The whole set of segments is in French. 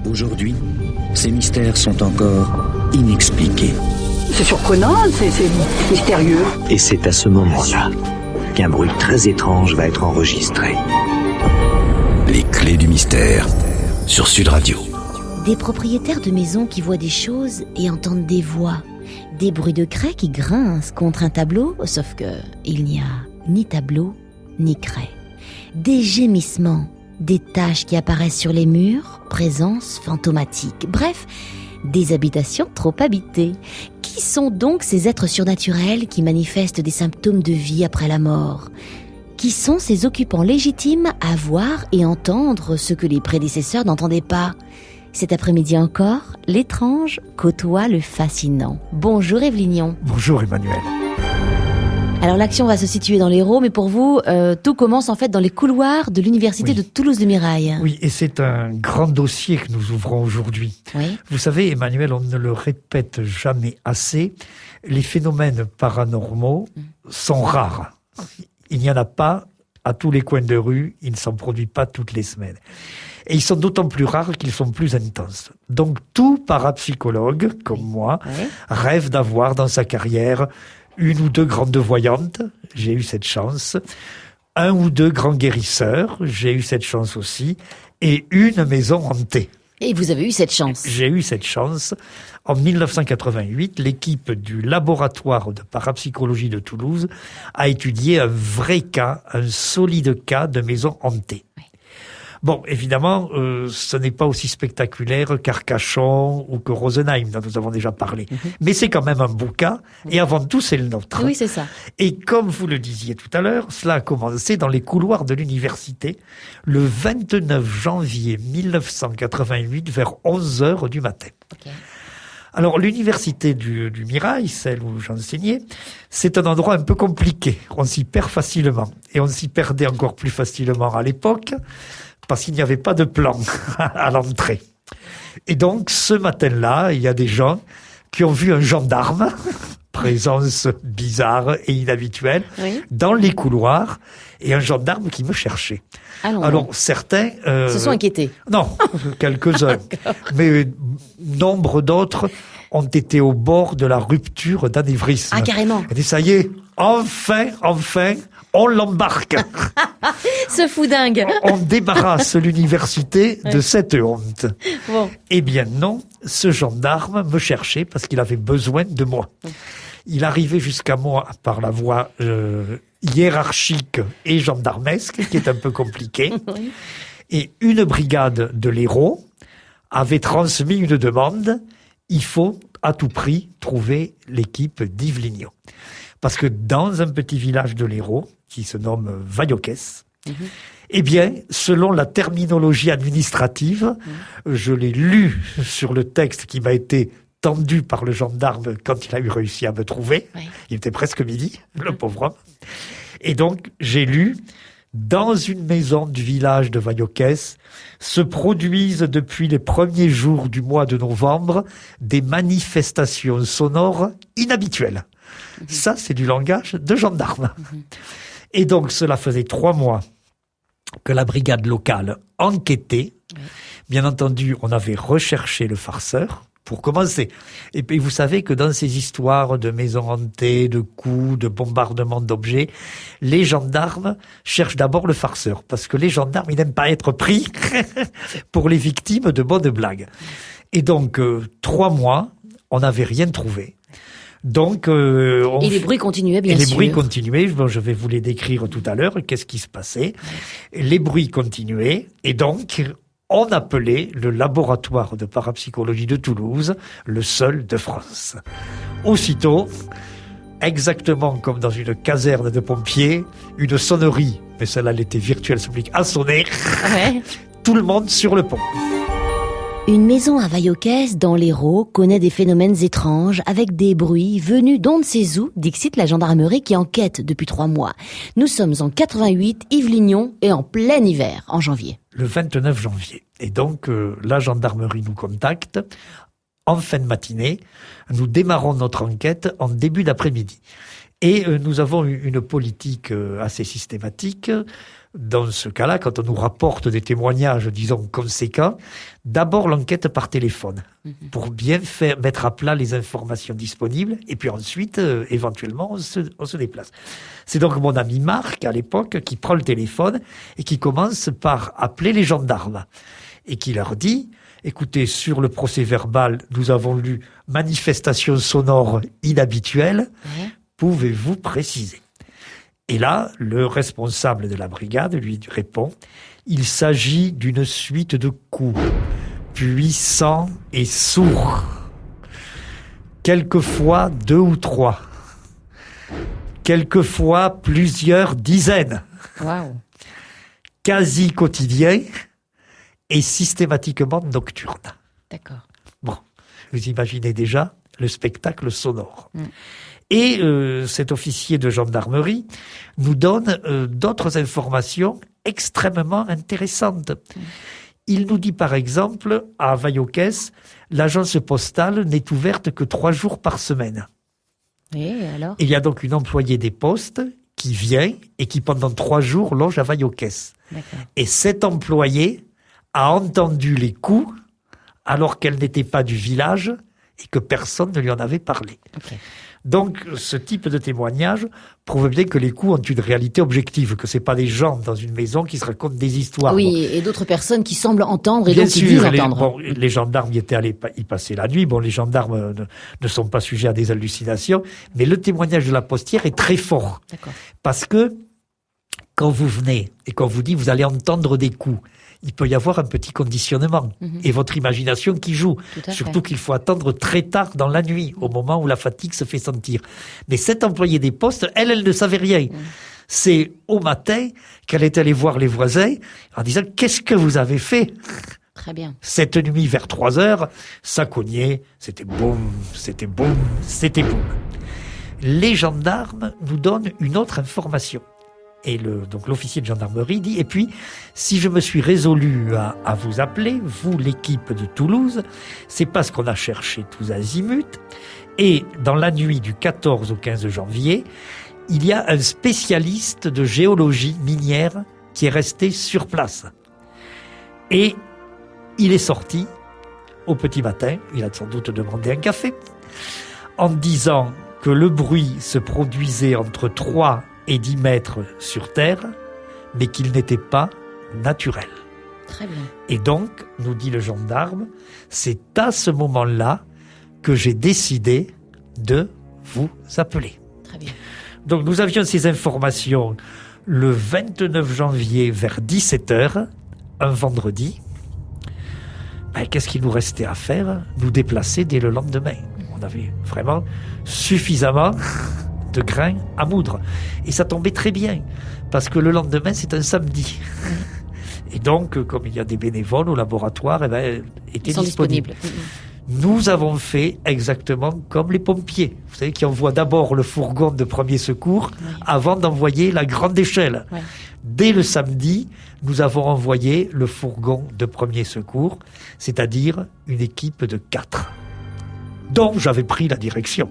Aujourd'hui, ces mystères sont encore inexpliqués. C'est surprenant, c'est mystérieux. Et c'est à ce moment-là qu'un bruit très étrange va être enregistré. Les clés du mystère sur Sud Radio. Des propriétaires de maisons qui voient des choses et entendent des voix. Des bruits de craie qui grincent contre un tableau, sauf que il n'y a ni tableau, ni craie. Des gémissements, des taches qui apparaissent sur les murs, présence fantomatique. Bref, des habitations trop habitées. Qui sont donc ces êtres surnaturels qui manifestent des symptômes de vie après la mort ? Qui sont ces occupants légitimes à voir et entendre ce que les prédécesseurs n'entendaient pas ? Cet après-midi encore, l'étrange côtoie le fascinant. Bonjour Evelynion. Bonjour Emmanuel. Alors l'action va se situer dans l'Hérault, mais pour vous, tout commence en fait dans les couloirs de l'université de Toulouse de Mirail. Oui, et c'est un grand dossier que nous ouvrons aujourd'hui. Oui. Vous savez, Emmanuel, on ne le répète jamais assez, les phénomènes paranormaux sont rares. Il n'y en a pas à tous les coins de rue, il ne s'en produit pas toutes les semaines. Et ils sont d'autant plus rares qu'ils sont plus intenses. Donc tout parapsychologue, comme moi, rêve d'avoir dans sa carrière une ou deux grandes voyantes, j'ai eu cette chance, un ou deux grands guérisseurs, j'ai eu cette chance aussi, et une maison hantée. Et vous avez eu cette chance. J'ai eu cette chance. En 1988, l'équipe du laboratoire de parapsychologie de Toulouse a étudié un vrai cas, un solide cas de maison hantée. Oui. Bon, évidemment, ce n'est pas aussi spectaculaire qu'Arcachon ou que Rosenheim, dont nous avons déjà parlé. Mais c'est quand même un beau cas, et avant tout, c'est le nôtre. Oui, c'est ça. Et comme vous le disiez tout à l'heure, cela a commencé dans les couloirs de l'université, le 29 janvier 1988, vers 11h du matin. Okay. Alors, l'université du Mirail, celle où j'enseignais, c'est un endroit un peu compliqué. On s'y perd facilement. Et on s'y perdait encore plus facilement à l'époque, parce qu'il n'y avait pas de plan à l'entrée. Et donc, ce matin-là, il y a des gens qui ont vu un gendarme, présence bizarre et inhabituelle, dans les couloirs, et un gendarme qui me cherchait. Alors, certains... se sont inquiétés. Non, quelques-uns. Mais nombre d'autres ont été au bord de la rupture d'anévrisme. Ah, carrément. Et dit, ça y est, enfin, on l'embarque. Ce fou dingue. On débarrasse l'université de cette honte. Bon. Eh bien non, ce gendarme me cherchait parce qu'il avait besoin de moi. Il arrivait jusqu'à moi par la voie hiérarchique et gendarmesque, qui est un peu compliquée. Et une brigade de l'Hérault avait transmis une demande. Il faut à tout prix trouver l'équipe d'Yves Lignot. Parce que dans un petit village de l'Hérault, qui se nomme Vailloquès, eh bien, selon la terminologie administrative, je l'ai lu sur le texte qui m'a été tendu par le gendarme quand il a eu réussi à me trouver. Il était presque midi, le pauvre homme. Et donc, j'ai lu, dans une maison du village de Vailloquès, se produisent depuis les premiers jours du mois de novembre des manifestations sonores inhabituelles. Ça, c'est du langage de gendarme. Et donc, cela faisait 3 mois que la brigade locale enquêtait. Bien entendu, on avait recherché le farceur, pour commencer. Et puis, vous savez que dans ces histoires de maisons hantées, de coups, de bombardements d'objets, les gendarmes cherchent d'abord le farceur. Parce que les gendarmes, ils n'aiment pas être pris pour les victimes de bonnes blagues. Et donc, 3 mois, on n'avait rien trouvé. Donc, et les bruits continuaient, bien sûr. Les bruits continuaient. Bon, je vais vous les décrire tout à l'heure. Qu'est-ce qui se passait? Les bruits continuaient. Et donc, on appelait le laboratoire de parapsychologie de Toulouse le seul de France. Aussitôt, exactement comme dans une caserne de pompiers, une sonnerie, mais celle-là, elle était virtuelle, s'applique à sonner. Tout le monde sur le pont. Une maison à Vailloquès, dans l'Hérault, connaît des phénomènes étranges avec des bruits venus d'on ne sait où, dixit la gendarmerie qui enquête depuis 3 mois. Nous sommes en 88, Yves Lignot, et en plein hiver, en janvier. Le 29 janvier. Et donc, la gendarmerie nous contacte. En fin de matinée, nous démarrons notre enquête en début d'après-midi. Et nous avons une politique assez systématique. dans ce cas-là, quand on nous rapporte des témoignages, disons, conséquents, d'abord l'enquête par téléphone, pour bien mettre à plat les informations disponibles, et puis ensuite, éventuellement, on se déplace. C'est donc mon ami Marc, à l'époque, qui prend le téléphone et qui commence par appeler les gendarmes, et qui leur dit: écoutez, sur le procès-verbal, nous avons lu manifestation sonore inhabituelle, pouvez-vous préciser? Et là, le responsable de la brigade lui répond: il s'agit d'une suite de coups, puissants et sourds. Quelquefois 2 ou 3. Quelquefois plusieurs dizaines. Waouh. Quasi quotidiens et systématiquement nocturnes. D'accord. Bon, vous imaginez déjà le spectacle sonore. Et cet officier de gendarmerie nous donne d'autres informations extrêmement intéressantes. Il nous dit par exemple, à Vaillocès, l'agence postale n'est ouverte que 3 jours par semaine. Et alors ? Il y a donc une employée des postes qui vient et qui pendant 3 jours loge à Vaillocès. D'accord. Et cette employée a entendu les coups alors qu'elle n'était pas du village et que personne ne lui en avait parlé. Okay. Donc, ce type de témoignage prouve bien que les coups ont une réalité objective, que c'est pas des gens dans une maison qui se racontent des histoires. Oui, bon. et d'autres personnes qui semblent entendre et Bien donc qui disent sûr, entendre. les gendarmes y étaient allés y passer la nuit. Bon, les gendarmes ne sont pas sujets à des hallucinations, mais le témoignage de la postière est très fort. D'accord. Parce que quand vous venez et qu'on vous dit vous allez entendre des coups, il peut y avoir un petit conditionnement et votre imagination qui joue. Surtout qu'il faut attendre très tard dans la nuit, au moment où la fatigue se fait sentir. Mais cette employée des postes, elle ne savait rien. C'est au matin qu'elle est allée voir les voisins en disant « Qu'est-ce que vous avez fait ?» Très bien. Cette nuit, vers 3 heures, ça cognait, c'était boum, c'était boum, c'était boum. Les gendarmes nous donnent une autre information. Et donc l'officier de gendarmerie dit: et puis, si je me suis résolu à vous appeler, vous, l'équipe de Toulouse, c'est parce qu'on a cherché tous azimuts. Et dans la nuit du 14 au 15 janvier, il y a un spécialiste de géologie minière qui est resté sur place. Et il est sorti au petit matin, il a sans doute demandé un café, en disant que le bruit se produisait entre 3 et 10 mètres sur terre, mais qu'il n'était pas naturel. Très bien. Et donc, nous dit le gendarme, c'est à ce moment-là que j'ai décidé de vous appeler. Très bien. Donc, nous avions ces informations le 29 janvier vers 17h, un vendredi. Ben, qu'est-ce qu'il nous restait à faire? Nous déplacer dès le lendemain. On avait vraiment suffisamment de grains à moudre. Et ça tombait très bien, parce que le lendemain, c'est un samedi. Et donc, comme il y a des bénévoles au laboratoire, étaient disponibles. Nous avons fait exactement comme les pompiers. Vous savez, qui envoient d'abord le fourgon de premier secours avant d'envoyer la grande échelle. Ouais. Dès le samedi, nous avons envoyé le fourgon de premier secours, c'est-à-dire une équipe de 4. Dont j'avais pris la direction,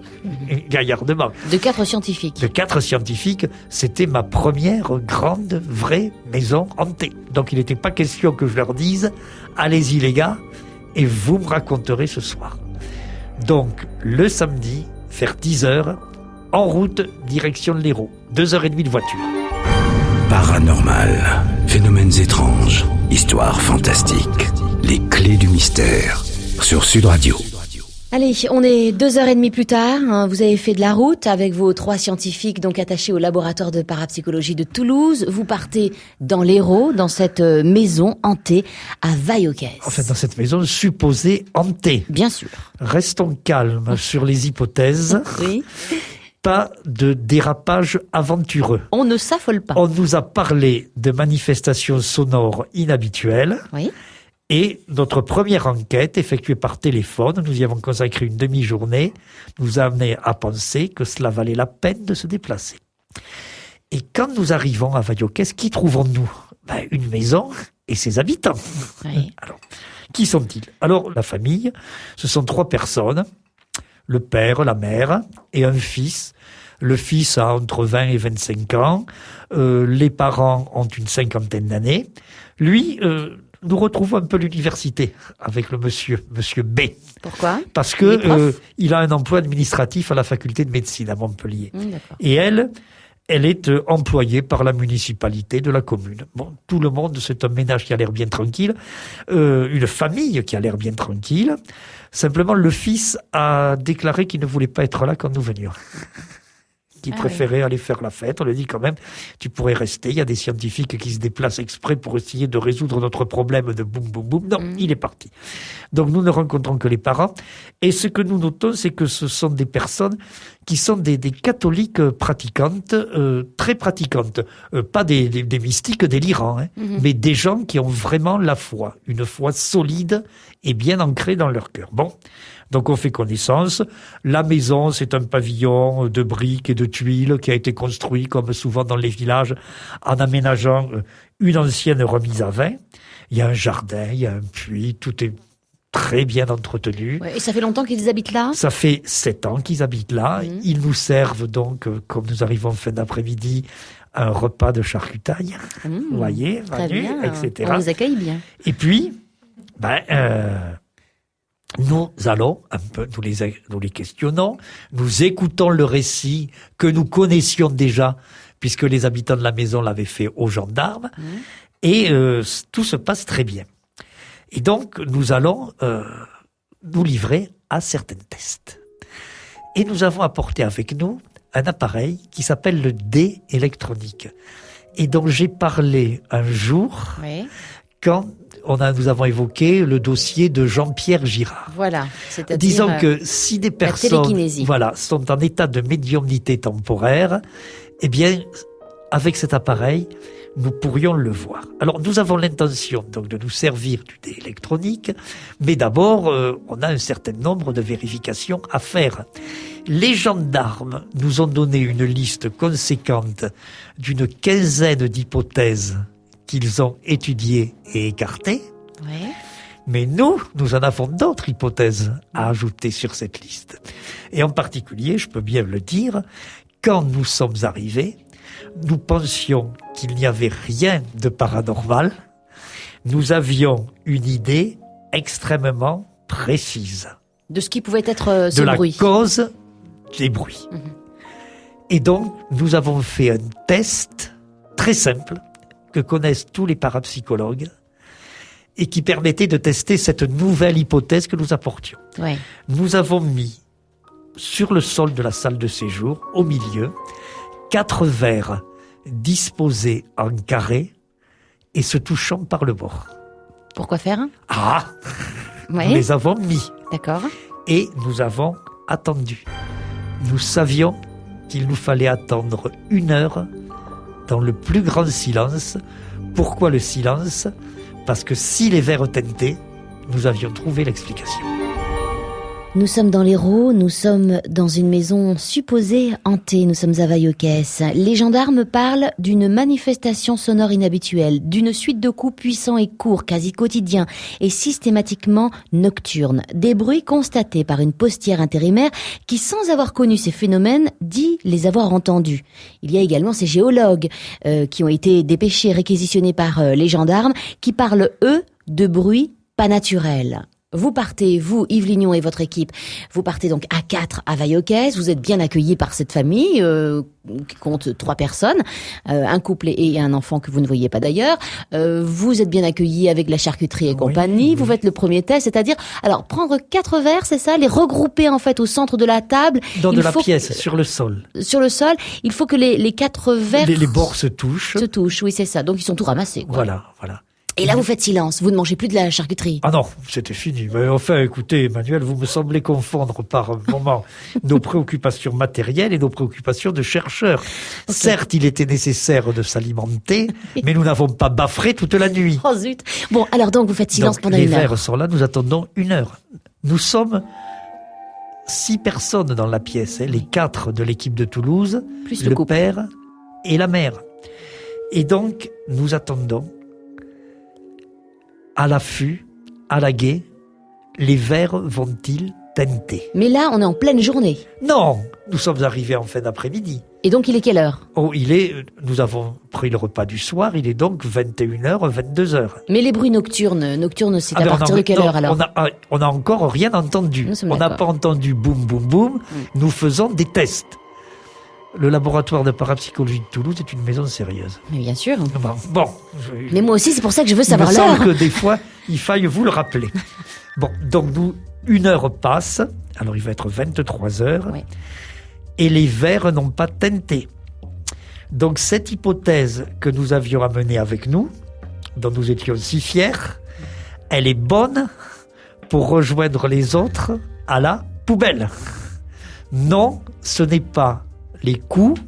gaillardement. De 4 scientifiques. De 4 scientifiques, c'était ma première grande, vraie maison hantée. Donc il n'était pas question que je leur dise « Allez-y les gars, et vous me raconterez ce soir ». Donc le samedi, vers 10h, en route, direction de l'Hérault. 2h30 de voiture. Paranormal, phénomènes étranges, histoires fantastiques, les clés du mystère, sur Sud Radio. Allez, on est 2h30 plus tard. Vous avez fait de la route avec vos 3 scientifiques donc attachés au laboratoire de parapsychologie de Toulouse. Vous partez dans l'Hérault, dans cette maison hantée à Vaillocès. Enfin, dans cette maison supposée hantée. Bien sûr. Restons calmes sur les hypothèses. Oui. Pas de dérapage aventureux. On ne s'affole pas. On nous a parlé de manifestations sonores inhabituelles. Oui. Et notre première enquête, effectuée par téléphone, nous y avons consacré une demi-journée, nous a amené à penser que cela valait la peine de se déplacer. Et quand nous arrivons à Vaillocès, qui trouvons-nous? Une maison et ses habitants. Oui. Alors, qui sont-ils? Alors, la famille, ce sont 3 personnes, le père, la mère et un fils. Le fils a entre 20 et 25 ans. Les parents ont une 50aine d'années. Lui, nous retrouvons un peu l'université avec le monsieur B. Pourquoi? Parce Il est que prof il a un emploi administratif à la faculté de médecine à Montpellier. D'accord. Et elle est employée par la municipalité de la commune. Bon, tout le monde, c'est un ménage qui a l'air bien tranquille, une famille qui a l'air bien tranquille. Simplement, le fils a déclaré qu'il ne voulait pas être là quand nous venions. Qu'il préférait aller faire la fête. On lui a dit quand même, tu pourrais rester. Il y a des scientifiques qui se déplacent exprès pour essayer de résoudre notre problème de boum, boum, boum. Non, il est parti. Donc nous ne rencontrons que les parents. Et ce que nous notons, c'est que ce sont des personnes qui sont des catholiques pratiquantes, très pratiquantes. Pas des mystiques délirants, mais des gens qui ont vraiment la foi. Une foi solide et bien ancrée dans leur cœur. Bon. Donc on fait connaissance. La maison, c'est un pavillon de briques et de tuiles qui a été construit, comme souvent dans les villages, en aménageant une ancienne remise à vin. Il y a un jardin, il y a un puits, tout est très bien entretenu. Ouais, et ça fait longtemps qu'ils habitent là? Ça fait 7 ans qu'ils habitent là. Ils nous servent donc, comme nous arrivons en fin d'après-midi, un repas de charcutaille. Vous voyez, très menu, bien. etc. On vous accueille bien. Et puis, nous allons un peu, nous les questionnons, nous écoutons le récit que nous connaissions déjà, puisque les habitants de la maison l'avaient fait aux gendarmes, et tout se passe très bien. Et donc, nous allons nous livrer à certains tests. Et nous avons apporté avec nous un appareil qui s'appelle le dé électronique, et dont j'ai parlé un jour quand nous avons évoqué le dossier de Jean-Pierre Girard. Voilà, c'est-à-dire disons que si des personnes sont en état de médiumnité temporaire, eh bien, avec cet appareil, nous pourrions le voir. Alors, nous avons l'intention donc de nous servir du dé électronique, mais d'abord, on a un certain nombre de vérifications à faire. Les gendarmes nous ont donné une liste conséquente d'une 15aine d'hypothèses qu'ils ont étudiées et écartées. Mais nous en avons d'autres hypothèses à ajouter sur cette liste. Et en particulier, je peux bien le dire, quand nous sommes arrivés, nous pensions qu'il n'y avait rien de paranormal. Nous avions une idée extrêmement précise. De ce qui pouvait être ce bruit. bruit. De la cause des bruits. Et donc, nous avons fait un test très simple que connaissent tous les parapsychologues et qui permettait de tester cette nouvelle hypothèse que nous apportions. Nous avons mis sur le sol de la salle de séjour, au milieu, 4 verres disposés en carré et se touchant par le bord. Pourquoi faire? Nous les avons mis. D'accord. Et nous avons attendu. Nous savions qu'il nous fallait attendre 1 heure dans le plus grand silence. Pourquoi le silence? Parce que si les verres tintaient, nous avions trouvé l'explication. Nous sommes dans l'Hérault, nous sommes dans une maison supposée hantée, nous sommes à Vaillocès. Les gendarmes parlent d'une manifestation sonore inhabituelle, d'une suite de coups puissants et courts, quasi quotidiens, et systématiquement nocturnes. Des bruits constatés par une postière intérimaire qui, sans avoir connu ces phénomènes, dit les avoir entendus. Il y a également ces géologues qui ont été dépêchés, réquisitionnés par les gendarmes, qui parlent, eux, de bruits pas naturels. Vous partez, vous, Yves Lignon et votre équipe, vous partez donc à 4 à Vaillocès, vous êtes bien accueillis par cette famille qui compte 3 personnes, un couple et un enfant que vous ne voyez pas d'ailleurs. Vous êtes bien accueillis avec la charcuterie et compagnie, vous faites le premier test, c'est-à-dire, alors prendre 4 verres, c'est ça, les regrouper en fait au centre de la table. Dans de la pièce, sur le sol. Sur le sol, il faut que les 4 verres... Les bords se touchent. Se touchent, oui c'est ça, donc ils sont tout ramassés. Quoi. Voilà. Et là, vous faites silence, vous ne mangez plus de la charcuterie. Ah non, c'était fini. Mais enfin, écoutez, Emmanuel, vous me semblez confondre par moment nos préoccupations matérielles et nos préoccupations de chercheurs. Okay. Certes, il était nécessaire de s'alimenter, mais nous n'avons pas bafré toute la nuit. Oh zut. Bon, alors donc, vous faites silence pendant 1 heure. Les verres sont là, nous attendons 1 heure. Nous sommes 6 personnes dans la pièce, les 4 de l'équipe de Toulouse, plus le couple. Père et la mère. Et donc, nous attendons. À l'affût, à la guet, les verres vont-ils teintée. Mais là, on est en pleine journée. Non, nous sommes arrivés en fin d'après-midi. Et donc, il est quelle heure? Nous avons pris le repas du soir, il est donc 21h, 22h. Mais les bruits nocturnes, c'est à partir de quelle heure alors? On n'a encore rien entendu. On n'a pas entendu boum, boum, boum. Nous faisons des tests. Le laboratoire de parapsychologie de Toulouse est une maison sérieuse. Mais bien sûr. Bon. Mais moi aussi, c'est pour ça que je veux savoir l'heure. Il me l'heure. semble que des fois, il faille vous le rappeler. Bon, donc une heure passe. Alors il va être 23h. Ouais. Et les verres n'ont pas teinté. Donc cette hypothèse que nous avions amenée avec nous, dont nous étions si fiers, elle est bonne pour rejoindre les autres à la poubelle. Non, ce n'est pas les coups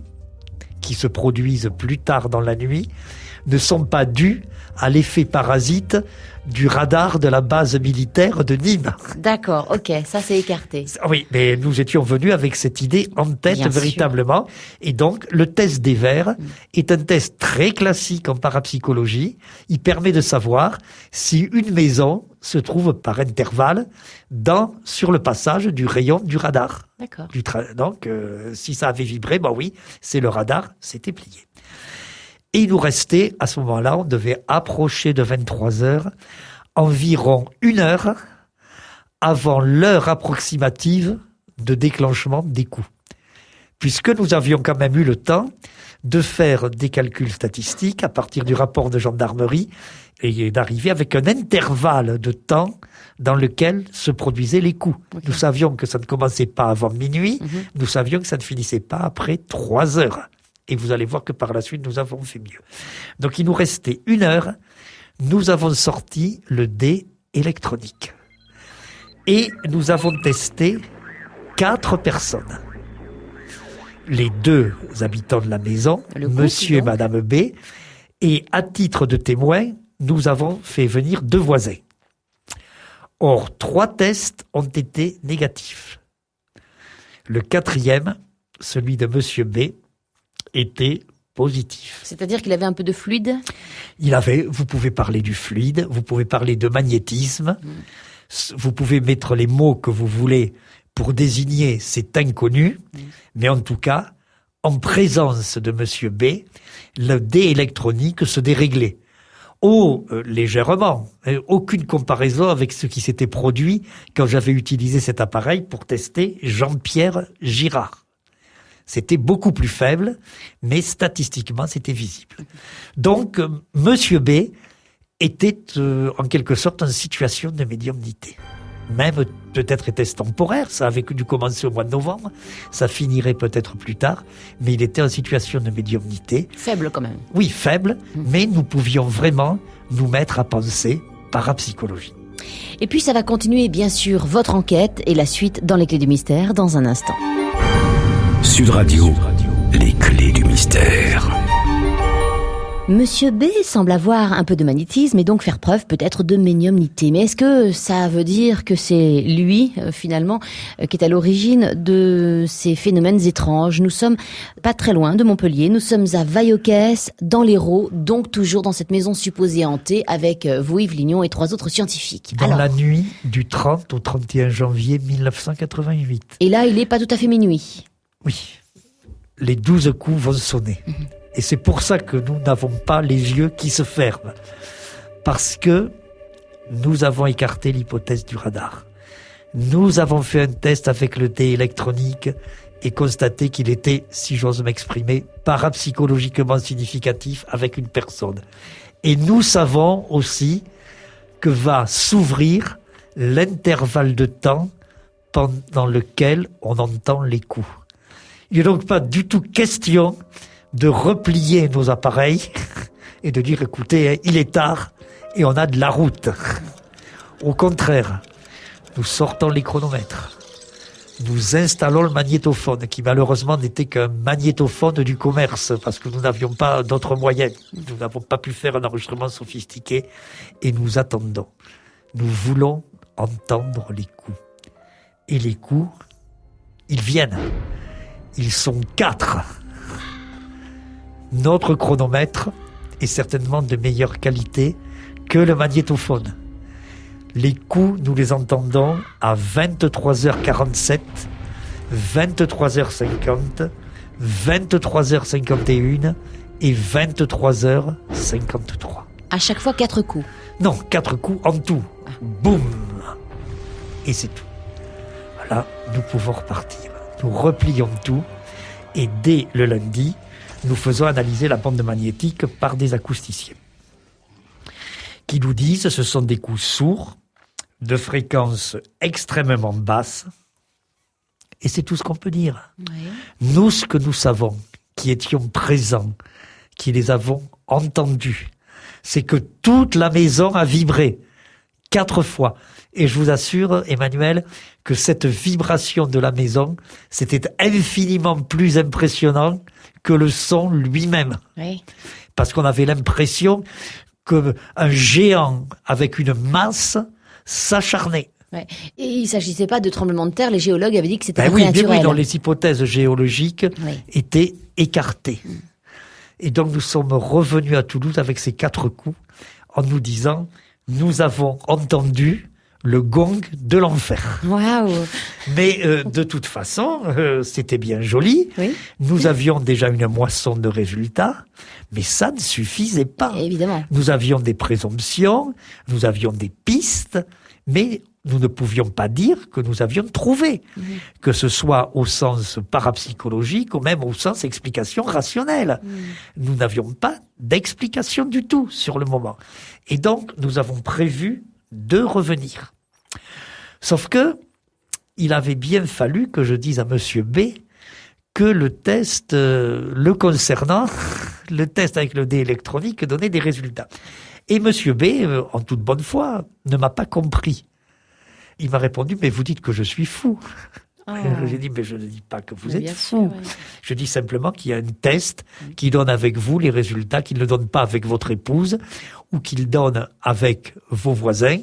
qui se produisent plus tard dans la nuit, ne sont pas dus à l'effet parasite du radar de la base militaire de Nîmes. D'accord, ok, ça c'est écarté. Oui, mais nous étions venus avec cette idée en tête Bien véritablement. sûr. Et donc, le test des verres est un test très classique en parapsychologie. Il permet de savoir si une maison se trouve par intervalle sur le passage du rayon du radar. D'accord. Donc, si ça avait vibré, oui, c'est le radar, c'était plié. Et il nous restait, à ce moment-là, on devait approcher de 23h, environ 1 heure avant l'heure approximative de déclenchement des coups. Puisque nous avions quand même eu le temps de faire des calculs statistiques à partir du rapport de gendarmerie et d'arriver avec un intervalle de temps dans lequel se produisaient les coups. Okay. Nous savions que ça ne commençait pas avant minuit, nous savions que ça ne finissait pas après 3 heures. Et vous allez voir que par la suite, nous avons fait mieux. Donc, il nous restait 1 heure. Nous avons sorti le dé électronique. Et nous avons testé 4 personnes. Les 2 habitants de la maison, monsieur et madame B. Et à titre de témoin, nous avons fait venir 2 voisins. Or, 3 tests ont été négatifs. Le 4e, celui de monsieur B, était positif. C'est-à-dire qu'il avait un peu de fluide? Vous pouvez parler du fluide, vous pouvez parler de magnétisme, vous pouvez mettre les mots que vous voulez pour désigner cet inconnu, mais en tout cas, en présence de monsieur B, le dé électronique se déréglait. Légèrement. Aucune comparaison avec ce qui s'était produit quand j'avais utilisé cet appareil pour tester Jean-Pierre Girard. C'était beaucoup plus faible, mais statistiquement, c'était visible. Donc, monsieur B était en quelque sorte en situation de médiumnité. Même peut-être était-ce temporaire, ça avait dû commencer au mois de novembre, ça finirait peut-être plus tard, mais il était en situation de médiumnité. Faible quand même. Oui, faible, mais nous pouvions vraiment nous mettre à penser parapsychologie. Et puis ça va continuer bien sûr votre enquête et la suite dans les clés du mystère dans un instant. Sud Radio, les clés du mystère. Monsieur B semble avoir un peu de magnétisme et donc faire preuve peut-être de médiumnité. Mais est-ce que ça veut dire que c'est lui, finalement, qui est à l'origine de ces phénomènes étranges? Nous sommes pas très loin de Montpellier, nous sommes à Vaillocès, dans l'Hérault, donc toujours dans cette maison supposée hantée avec vous, Yves Lignon, et 3 autres scientifiques. Dans la nuit du 30 au 31 janvier 1988. Et là, il est pas tout à fait minuit. Oui, les 12 coups vont sonner. Et c'est pour ça que nous n'avons pas les yeux qui se ferment. Parce que nous avons écarté l'hypothèse du radar. Nous avons fait un test avec le dé électronique et constaté qu'il était, si j'ose m'exprimer, parapsychologiquement significatif avec une personne. Et nous savons aussi que va s'ouvrir l'intervalle de temps pendant lequel on entend les coups. Il n'est donc pas du tout question de replier nos appareils et de dire, écoutez, il est tard et on a de la route. Au contraire, nous sortons les chronomètres. Nous installons le magnétophone, qui malheureusement n'était qu'un magnétophone du commerce, parce que nous n'avions pas d'autres moyens. Nous n'avons pas pu faire un enregistrement sophistiqué et nous attendons. Nous voulons entendre les coups. Et les coups, ils viennent. Ils sont 4. Notre chronomètre est certainement de meilleure qualité que le magnétophone. Les coups, nous les entendons à 23h47, 23h50, 23h51 et 23h53. À chaque fois 4 coups. Non, 4 coups en tout. Boum. Et c'est tout. Voilà, nous pouvons repartir. Nous replions tout et dès le lundi, nous faisons analyser la bande magnétique par des acousticiens qui nous disent que ce sont des coups sourds, de fréquence extrêmement basse. Et c'est tout ce qu'on peut dire. Oui. Nous, ce que nous savons, qui étions présents, qui les avons entendus, c'est que toute la maison a vibré 4 fois. Et je vous assure, Emmanuel, que cette vibration de la maison, c'était infiniment plus impressionnant que le son lui-même. Oui. Parce qu'on avait l'impression qu'un géant avec une masse s'acharnait. Ouais. Et il ne s'agissait pas de tremblement de terre, les géologues avaient dit que c'était Ben prénaturel. oui, donc les hypothèses géologiques Oui. étaient écartées. Et donc nous sommes revenus à Toulouse avec ces 4 coups en nous disant, nous avons entendu le gong de l'enfer. Waouh. Mais de toute façon, c'était bien joli. Oui. Nous avions déjà une moisson de résultats, mais ça ne suffisait pas. Évidemment. Nous avions des présomptions, nous avions des pistes, mais nous ne pouvions pas dire que nous avions trouvé, que ce soit au sens parapsychologique ou même au sens explication rationnelle. Nous n'avions pas d'explication du tout sur le moment. Et donc, nous avons prévu de revenir. Sauf que, il avait bien fallu que je dise à Monsieur B que le test le concernant, le test avec le dé électronique donnait des résultats. Et Monsieur B, en toute bonne foi, ne m'a pas compris. Il m'a répondu, mais vous dites que je suis fou. Oh. J'ai dit, mais je ne dis pas que vous Mais êtes bien fou. sûr, oui. Je dis simplement qu'il y a un test qui donne avec vous les résultats qu'il ne donne pas avec votre épouse ou qu'il donne avec vos voisins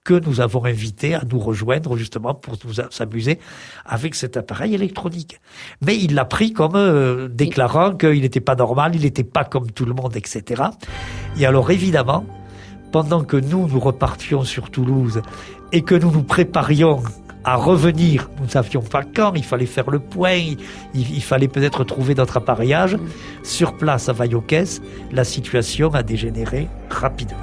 que nous avons invités à nous rejoindre justement pour nous s'amuser avec cet appareil électronique. Mais il l'a pris comme déclarant qu'il n'était pas normal, il n'était pas comme tout le monde, etc. Et alors évidemment, pendant que nous repartions sur Toulouse et que nous nous préparions à revenir, nous ne savions pas quand, il fallait faire le point, il fallait peut-être trouver notre appareillage. Sur place à Vaillocès, la situation a dégénéré rapidement.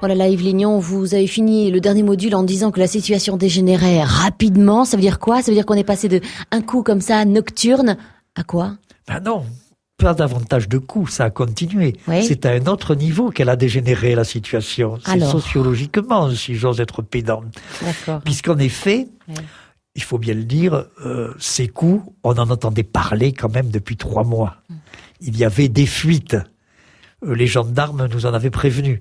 Oh là là, Yves Lignon, vous avez fini le dernier module en disant que la situation dégénérait rapidement. Ça veut dire quoi? Ça veut dire qu'on est passé de un coup comme ça, nocturne, à quoi? Ben non, pas davantage de coups, ça a continué. Oui. C'est à un autre niveau qu'elle a dégénéré la situation. C'est Alors. sociologiquement, si j'ose être pédant. D'accord. Puisqu'en effet, Oui. il faut bien le dire, ces coups, on en entendait parler quand même depuis 3 mois. Il y avait des fuites. Les gendarmes nous en avaient prévenus.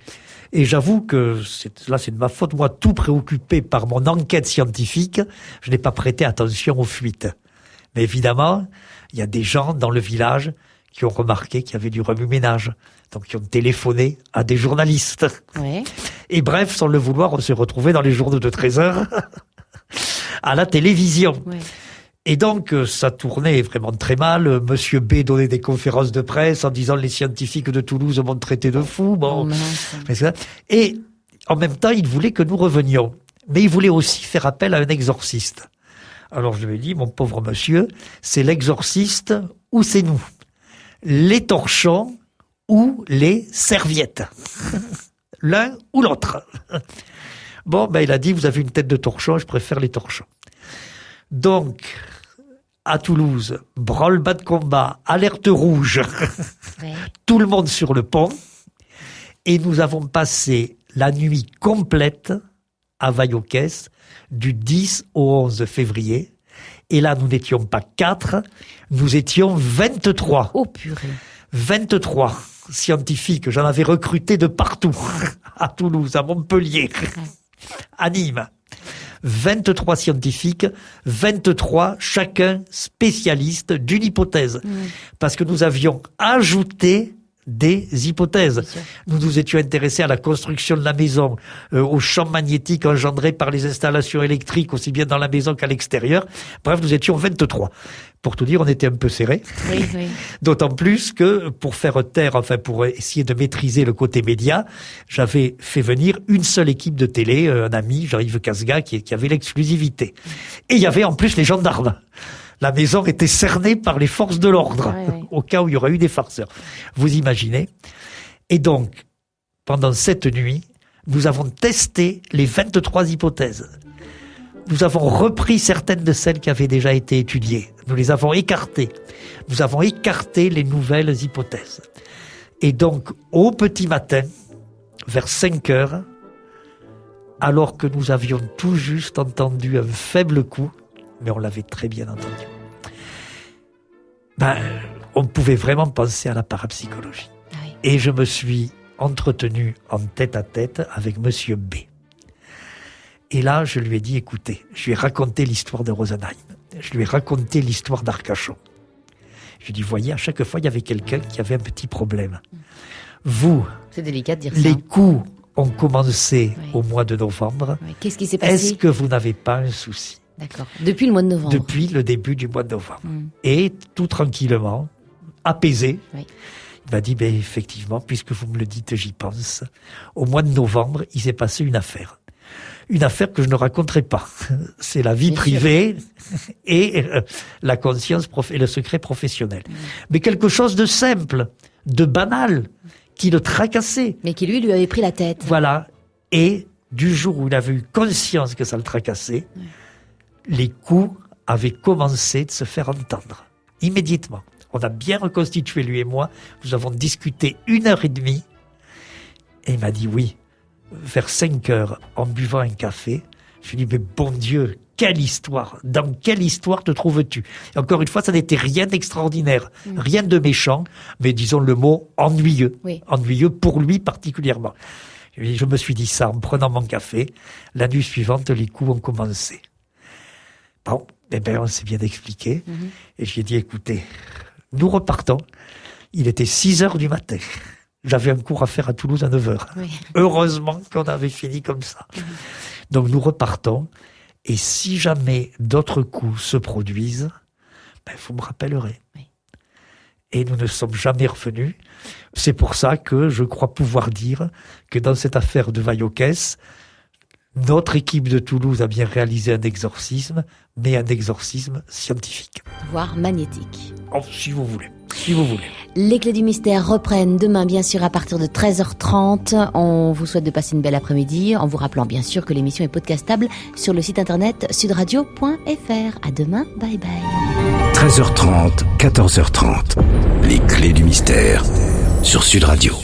Et j'avoue que, c'est de ma faute, moi, tout préoccupé par mon enquête scientifique, je n'ai pas prêté attention aux fuites. Mais évidemment, il y a des gens dans le village qui ont remarqué qu'il y avait du remue-ménage. Donc, qui ont téléphoné à des journalistes. Ouais. Et bref, sans le vouloir, on s'est retrouvés dans les journaux de 13 heures à la télévision. Ouais. Et donc, ça tournait vraiment très mal. Monsieur B donnait des conférences de presse en disant les scientifiques de Toulouse m'ont traité de fou. Bon. Oh, mince. Mais ça- Et en même temps, il voulait que nous revenions. Mais il voulait aussi faire appel à un exorciste. Alors je lui ai dit, mon pauvre monsieur, c'est l'exorciste ou c'est nous? Les torchons ou les serviettes? L'un ou l'autre. Bon, ben il a dit, vous avez une tête de torchon, je préfère les torchons. Donc, à Toulouse, branle-bas de combat, alerte rouge, Ouais. tout le monde sur le pont, et nous avons passé la nuit complète à Vaillocès, du 10 au 11 février, et là nous n'étions pas 4, nous étions 23. Oh purée. 23 scientifiques, j'en avais recruté de partout, à Toulouse, à Montpellier, à Nîmes. 23 scientifiques, 23 chacun spécialiste d'une hypothèse. Parce que nous avions ajouté des hypothèses. Nous nous étions intéressés à la construction de la maison, aux champs magnétiques engendrés par les installations électriques, aussi bien dans la maison qu'à l'extérieur. Bref, nous étions 23. Pour tout dire, on était un peu serrés. Oui. D'autant plus que pour faire taire, pour essayer de maîtriser le côté média, j'avais fait venir une seule équipe de télé, un ami, Jean-Yves Casga, qui avait l'exclusivité. Et il y avait en plus les gendarmes. La maison était cernée par les forces de l'ordre, au cas où il y aurait eu des farceurs. Vous imaginez? Et donc, pendant cette nuit, nous avons testé les 23 hypothèses. Nous avons repris certaines de celles qui avaient déjà été étudiées. Nous les avons écartées. Nous avons écarté les nouvelles hypothèses. Et donc, au petit matin, vers 5 heures, alors que nous avions tout juste entendu un faible coup, mais on l'avait très bien entendu, on pouvait vraiment penser à la parapsychologie. Oui. Et je me suis entretenu en tête-à-tête avec Monsieur B. Et là, je lui ai dit, écoutez, je lui ai raconté l'histoire de Rosenheim. Je lui ai raconté l'histoire d'Arcachon. Je lui ai dit, voyez, à chaque fois, il y avait quelqu'un qui avait un petit problème. Vous, c'est délicat de dire les ça. coups ont commencé au mois de novembre. Oui. Qu'est-ce qui s'est passé? Est-ce que vous n'avez pas un souci? D'accord. Depuis le mois de novembre. Depuis le début du mois de novembre. Et tout tranquillement, apaisé, il m'a dit, effectivement, puisque vous me le dites, j'y pense. Au mois de novembre, il s'est passé une affaire. Une affaire que je ne raconterai pas. C'est la vie privée et la conscience et le secret professionnel. Mais quelque chose de simple, de banal, qui le tracassait. Mais qui lui avait pris la tête. Voilà. Et du jour où il avait eu conscience que ça le tracassait, les coups avaient commencé de se faire entendre. Immédiatement. On a bien reconstitué, lui et moi. Nous avons discuté 1h30. Et il m'a dit oui. Vers 5 heures, en buvant un café, je lui ai dit, mais bon Dieu, quelle histoire! Dans quelle histoire te trouves-tu? Et encore une fois, ça n'était rien d'extraordinaire, rien de méchant, mais disons le mot ennuyeux. Oui. Ennuyeux pour lui particulièrement. Et je me suis dit ça en prenant mon café. La nuit suivante, les coups ont commencé. Bon, on s'est bien expliqué. Et je lui ai dit, écoutez, nous repartons. Il était 6 heures du matin. J'avais un cours à faire à Toulouse à 9 heures. Oui. Heureusement qu'on avait fini comme ça. Donc nous repartons. Et si jamais d'autres coups se produisent, vous me rappellerez. Oui. Et nous ne sommes jamais revenus. C'est pour ça que je crois pouvoir dire que dans cette affaire de Vaillocès, notre équipe de Toulouse a bien réalisé un exorcisme, mais un exorcisme scientifique. Voire magnétique. Oh, si vous voulez. Si vous voulez. Les clés du mystère reprennent demain, bien sûr, à partir de 13h30. On vous souhaite de passer une belle après-midi, en vous rappelant bien sûr que l'émission est podcastable sur le site internet sudradio.fr. À demain, bye bye. 13h30, 14h30. Les clés du mystère sur Sud Radio.